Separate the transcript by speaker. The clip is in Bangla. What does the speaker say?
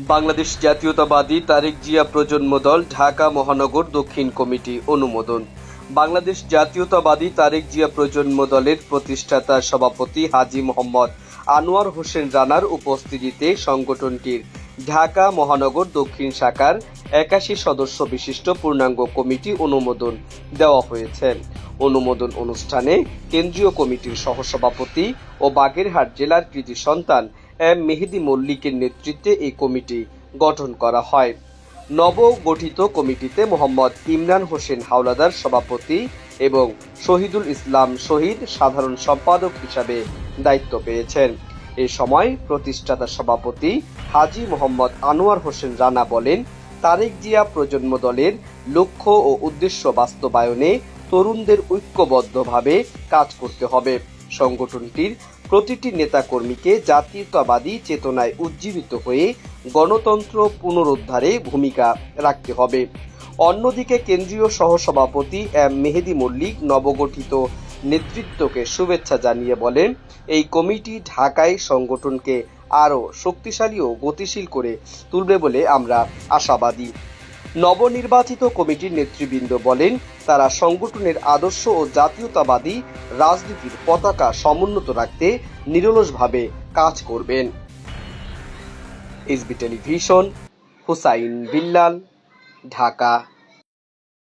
Speaker 1: বাংলাদেশ জাতীয়তাবাদী তারেক জিয়া প্রজন্ম দল ঢাকা মহানগর দক্ষিণ কমিটি অনুমোদন। বাংলাদেশ জাতীয়তাবাদী তারেক জিয়া প্রজন্ম দলের প্রতিষ্ঠাতা সভাপতি হাজী মোহাম্মদ আনোয়ার হোসেন রানার উপস্থিতিতে সংগঠনটির ঢাকা মহানগর দক্ষিণ শাখার ৮১ সদস্য বিশিষ্ট পূর্ণাঙ্গ কমিটি অনুমোদন দেওয়া হয়েছে। অনুমোদন অনুষ্ঠানে কেন্দ্রীয় কমিটির সহসভাপতি ও বাগেরহাট জেলার কৃতি সন্তান এম মেহেদী মল্লিকের নেতৃত্বে এই কমিটি গঠন করা হয়। নবগঠিত কমিটিতে মোহাম্মদ ইমরান হোসেন হাওলাদার সভাপতি এবং শহীদুল ইসলাম শহীদ সাধারণ সম্পাদক হিসাবে দায়িত্ব পেয়েছেন। এ সময় প্রতিষ্ঠাতা সভাপতি হাজী মোহাম্মদ আনোয়ার হোসেন রানা বলেন, তারেক জিয়া প্রজন্ম দলের লক্ষ্য ও উদ্দেশ্য বাস্তবায়নে তরুণদের ঐক্যবদ্ধভাবে কাজ করতে হবে। সংগঠনটির প্রতিটি নেতাকর্মীকে জাতীয়তাবাদী চেতনায় উজ্জীবিত হয়ে গণতন্ত্র পুনরুদ্ধারে ভূমিকা রাখতে হবে। অন্যদিকে কেন্দ্রীয় সহসভাপতি এম মেহেদী মল্লিক নবগঠিত নেতৃত্বকে শুভেচ্ছা জানিয়ে বলেন, এই কমিটি ঢাকায় সংগঠনকে আরও শক্তিশালী ও গতিশীল করে তুলবে বলে আমরা আশাবাদী। নবনির্বাচিত কমিটির নেতৃবৃন্দ বলেন, তারা সংগঠনের আদর্শ ও জাতীয়তাবাদী রাজনীতির পতাকা সমুন্নত রাখতে নিরলসভাবে কাজ করবেন। SB television, Hussain Billal, Dhaka.